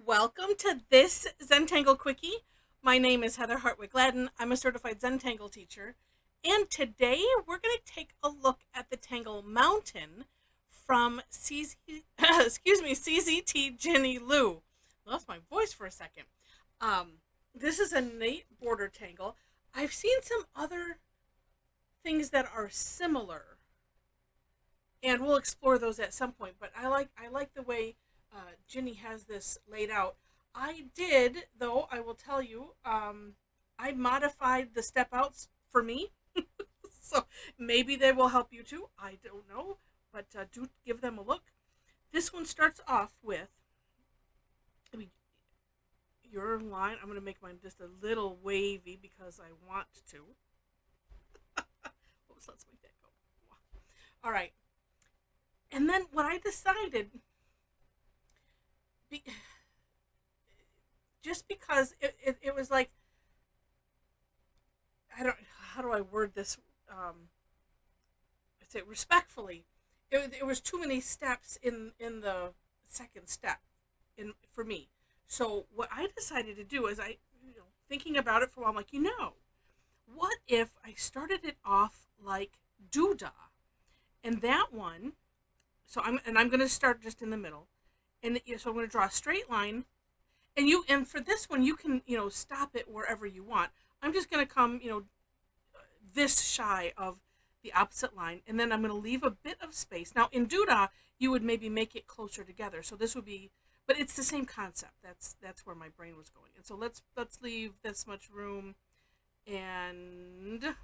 Welcome to this Zentangle Quickie. My name is Heather Hartwick Gladden. I'm a certified Zentangle teacher. And today we're going to take a look at the Tangle Mountain from CZT Ginny Lu. Lost my voice for a second. This is a neat border tangle. I've seen some other things that are similar, and we'll explore those at some point. But I like the way Ginny has this laid out. I did, though, I will tell you, I modified the step outs for me. So maybe they will help you too. I don't know, but do give them a look. This one starts off with, I mean, your line. I'm going to make mine just a little wavy because I want to. Oops, let's make that go. All right. And then what I decided, be, just because it was like, I don't, how do I word this? I say respectfully. It was too many steps in the second step for me. So what I decided to do is thinking about it for a while, I'm like, what if I started it off like doodah, and that one. So I'm going to start just in the middle, and so I'm going to draw a straight line, and for this one you can stop it wherever you want. I'm just going to come this shy of the opposite line, and then I'm going to leave a bit of space. Now in doodah you would maybe make it closer together, so this would be, but it's the same concept. That's where my brain was going, and so let's leave this much room, and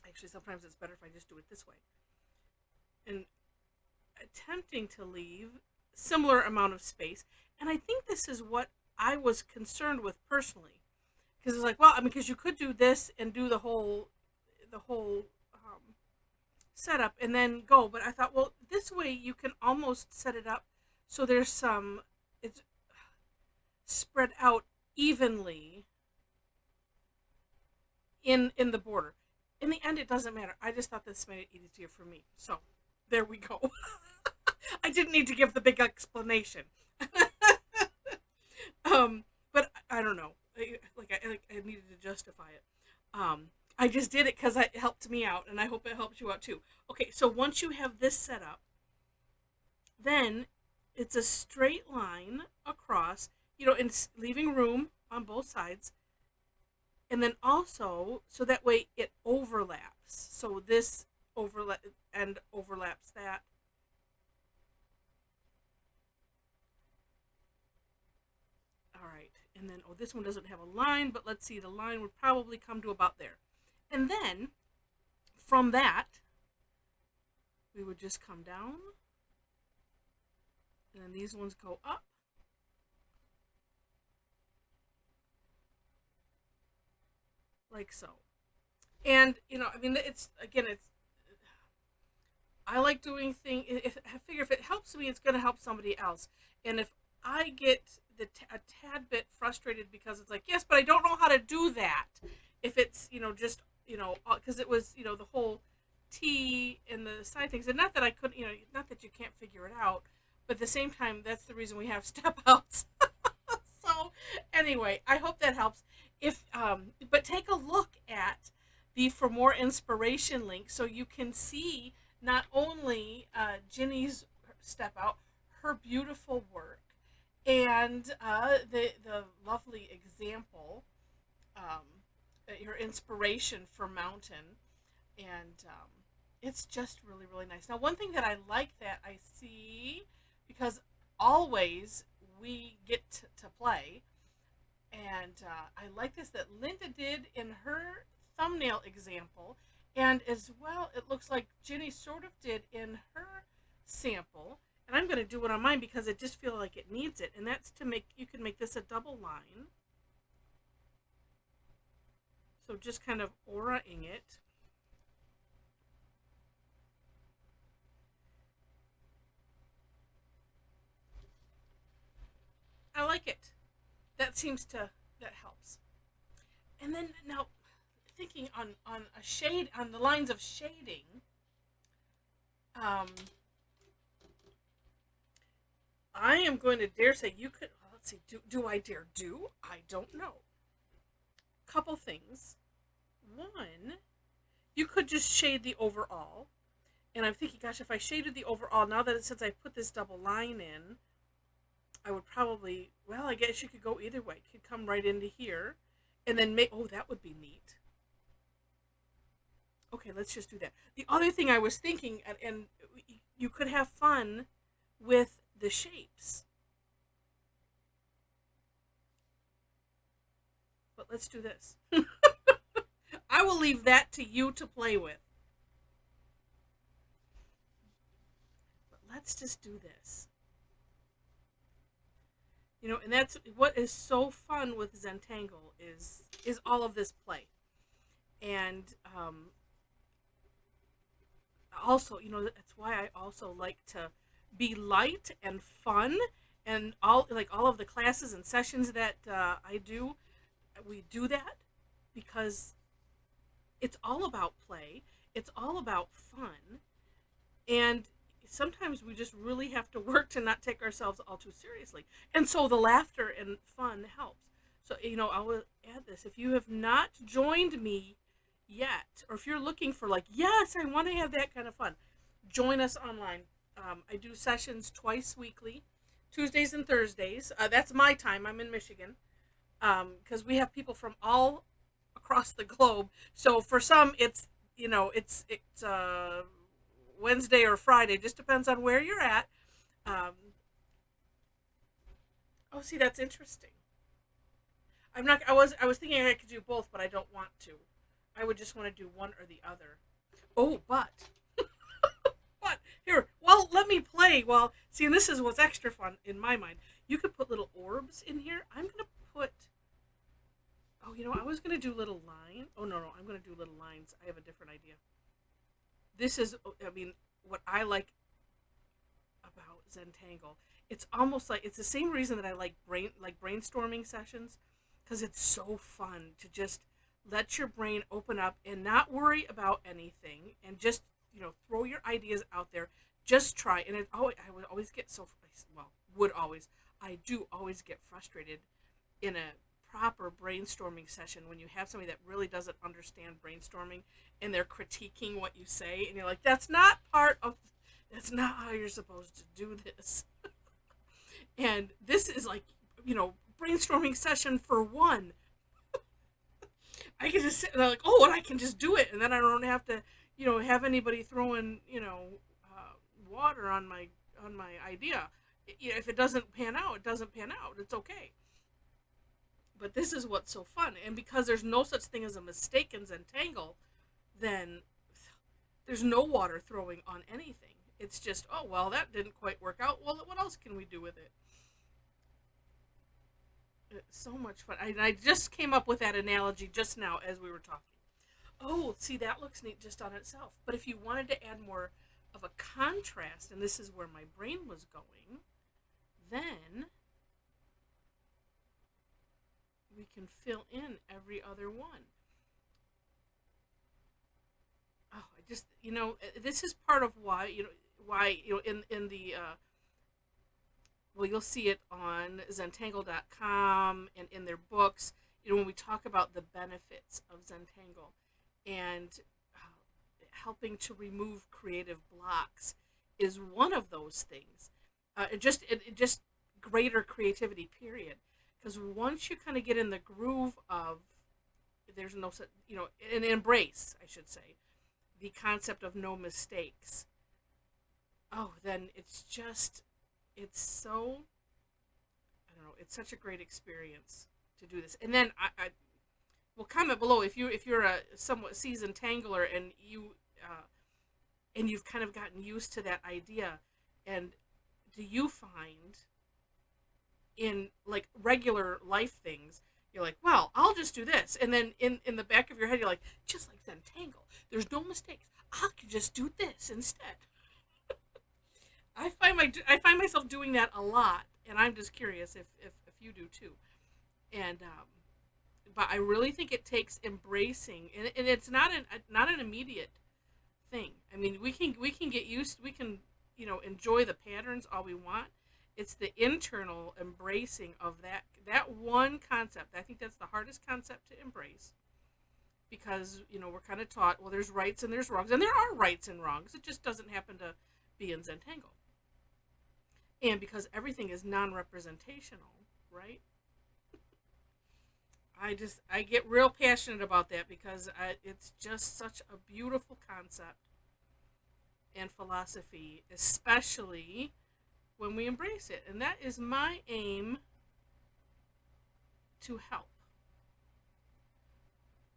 actually sometimes it's better if I just do it this way, and attempting to leave similar amount of space. And I think this is what I was concerned with personally, because it's like, well, I mean, because you could do this and do the whole setup and then go, but I thought, well, this way you can almost set it up so there's it's spread out evenly in the border. In the end, it doesn't matter. I just thought this made it easier for me, so there we go. I didn't need to give the big explanation. But I don't know. I needed to justify it. I just did it because it helped me out, and I hope it helps you out too. Okay, so once you have this set up, then it's a straight line across, and leaving room on both sides, and then also so that way it overlaps. So this overlaps that. All right, and then this one doesn't have a line, but let's see, the line would probably come to about there, and then from that we would just come down, and then these ones go up, like so. And I mean, it's I like doing things. If I figure if it helps me, it's going to help somebody else. And if I get a tad bit frustrated because it's like, yes, but I don't know how to do that. If it's just because it was the whole T and the side things, and not that I couldn't, not that you can't figure it out, but at the same time, that's the reason we have step outs. So anyway, I hope that helps. If but take a look at the for more inspiration link so you can see not only Ginny's step out, her beautiful work, and the lovely example, her inspiration for mountain, and it's just really, really nice. Now, one thing that I like that I see, because always we get to play, and I like this that Linda did in her thumbnail example, and as well it looks like Ginny sort of did in her sample, and I'm going to do it on mine because I just feel like it needs it, and that's to make, you can make this a double line, so just kind of aura-ing it. I like it. That that helps. And then now thinking on a shade, on the lines of shading, I am going to dare say you could, let's see, do I dare do? I don't know. Couple things. One, you could just shade the overall. And I'm thinking, gosh, if I shaded the overall, now that since I put this double line in, I would probably, well, I guess you could go either way. You could come right into here and then make, oh, that would be neat. Okay, let's just do that. The other thing I was thinking, and you could have fun with the shapes. But let's do this. I will leave that to you to play with. But let's just do this. You know, and that's what is so fun with Zentangle is all of this play. And also, you know, that's why I also like to be light and fun, and all of the classes and sessions that I do, we do that because it's all about play, it's all about fun, and sometimes we just really have to work to not take ourselves all too seriously, and so the laughter and fun helps. So, you know, I will add this: if you have not joined me yet, or if you're looking for like, yes, I want to have that kind of fun, join us online. I do sessions twice weekly, Tuesdays and Thursdays. That's my time. I'm in Michigan, because we have people from all across the globe. So for some, it's, you know, it's Wednesday or Friday, just depends on where you're at. Oh, see, that's interesting. I was thinking I could do both, but I don't want to. I would just want to do one or the other. Oh, but here, well, let me play. Well, see, and this is what's extra fun in my mind. You could put little orbs in here. I'm gonna put. Oh, you know, I was gonna do little line. Oh no, I'm gonna do little lines. I have a different idea. This is, I mean, what I like about Zentangle. It's almost like it's the same reason that I like brainstorming sessions, because it's so fun to just let your brain open up and not worry about anything, and just, you know, throw your ideas out there. Just try. And I would always get I do always get frustrated in a proper brainstorming session when you have somebody that really doesn't understand brainstorming and they're critiquing what you say, and you're like, that's not how you're supposed to do this. And this is like, you know, brainstorming session for one. I can just sit and I'm like, oh, and I can just do it, and then I don't have to, you know, have anybody throwing, you know, water on my idea. You know, if it doesn't pan out, it doesn't pan out. It's okay. But this is what's so fun, and because there's no such thing as a mistake in Zentangle, then there's no water throwing on anything. It's just, oh, well, that didn't quite work out. Well, what else can we do with it? It's so much fun. I just came up with that analogy just now as we were talking. Oh, see, that looks neat just on itself. But if you wanted to add more of a contrast, and this is where my brain was going, then we can fill in every other one. Oh, I just, you know, this is part of why, you know, in the, well, you'll see it on Zentangle.com and in their books, you know, when we talk about the benefits of Zentangle and helping to remove creative blocks is one of those things. It just greater creativity, period. Because once you kind of get in the groove of, there's no, you know, an embrace, I should say, the concept of no mistakes. Oh, then it's so, I don't know, it's such a great experience to do this. And then I well, comment below if you're a somewhat seasoned tangler and you've kind of gotten used to that idea, and do you find in like regular life things, you're like, well, I'll just do this, and then in the back of your head you're like, just like Zentangle, there's no mistakes, I could just do this instead. I find myself doing that a lot, and I'm just curious if you do too. And but I really think it takes embracing, and it's not an immediate thing. I mean, we can get used, we can, you know, enjoy the patterns all we want, It's the internal embracing of that one concept. I think that's the hardest concept to embrace because, we're kind of taught, well, there's rights and there's wrongs, and there are rights and wrongs. It just doesn't happen to be in Zentangle. And because everything is non-representational, right? I get real passionate about that because it's just such a beautiful concept and philosophy, especially when we embrace it. And that is my aim to help.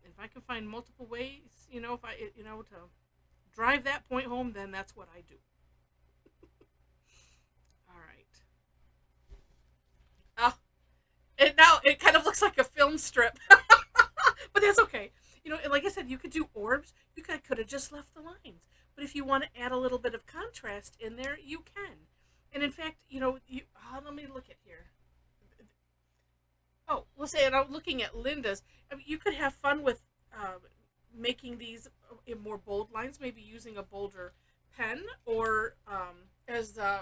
If I can find multiple ways, if I, to drive that point home, then that's what I do. All right. And now it kind of looks like a film strip, but that's okay. And like I said, you could do orbs. You could have just left the lines. But if you want to add a little bit of contrast in there, you can. And in fact, let me look at here. Oh, we'll say, and I'm looking at Linda's. I mean, you could have fun with making these in more bold lines, maybe using a bolder pen, or as I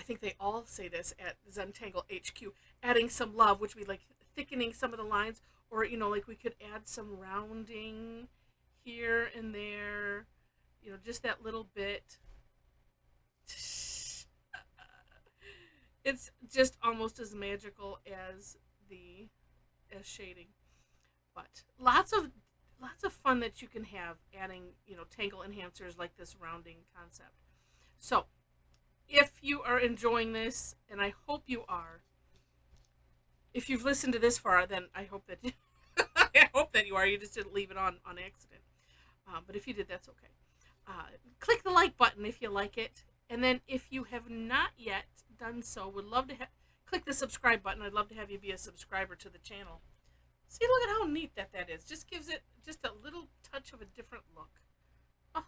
think they all say this at Zentangle HQ, adding some love, which would be like thickening some of the lines, or like we could add some rounding here and there, just that little bit. It's just almost as magical as shading, but lots of fun that you can have adding tangle enhancers like this rounding concept. So if you are enjoying this, and I hope you are, if you've listened to this far, then I hope that I hope that you are. You just didn't leave it on accident, but if you did, that's okay. Click the like button if you like it, and then if you have not yet done so, would love to click the subscribe button. I'd love to have you be a subscriber to the channel. See, look at how neat that is. Just gives it just a little touch of a different look. Oh,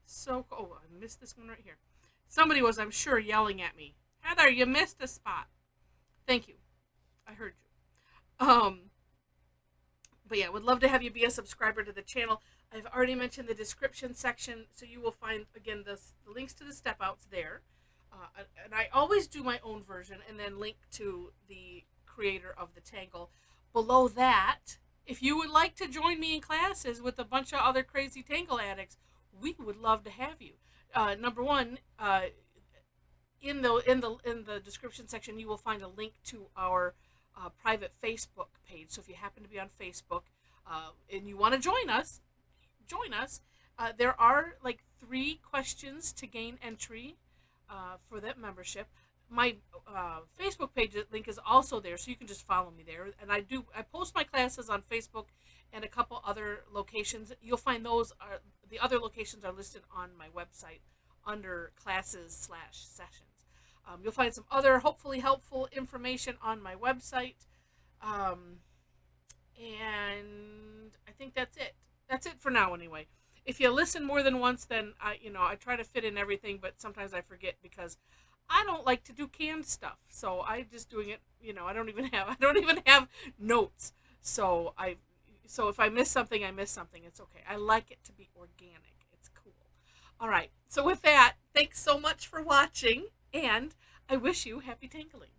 so oh, I missed this one right here. Somebody was, I'm sure, yelling at me. Heather, you missed a spot. Thank you. I heard you. But yeah, would love to have you be a subscriber to the channel. I've already mentioned the description section, so you will find, again, the links to the step outs there. And I always do my own version and then link to the creator of the Tangle. Below that, if you would like to join me in classes with a bunch of other crazy Tangle addicts, we would love to have you. Number one, in the description section, you will find a link to our private Facebook page. So if you happen to be on Facebook and you want to join us. There are like 3 questions to gain entry for that membership. My Facebook page link is also there, so you can just follow me there. And I post my classes on Facebook and a couple other locations. You'll find the other locations are listed on my website under classes/sessions. You'll find some other hopefully helpful information on my website. And I think that's it. That's it for now anyway. If you listen more than once, then I try to fit in everything, but sometimes I forget because I don't like to do canned stuff. So I'm just doing it, I don't even have notes. So if I miss something, I miss something. It's okay. I like it to be organic. It's cool. All right. So with that, thanks so much for watching, and I wish you happy tangling.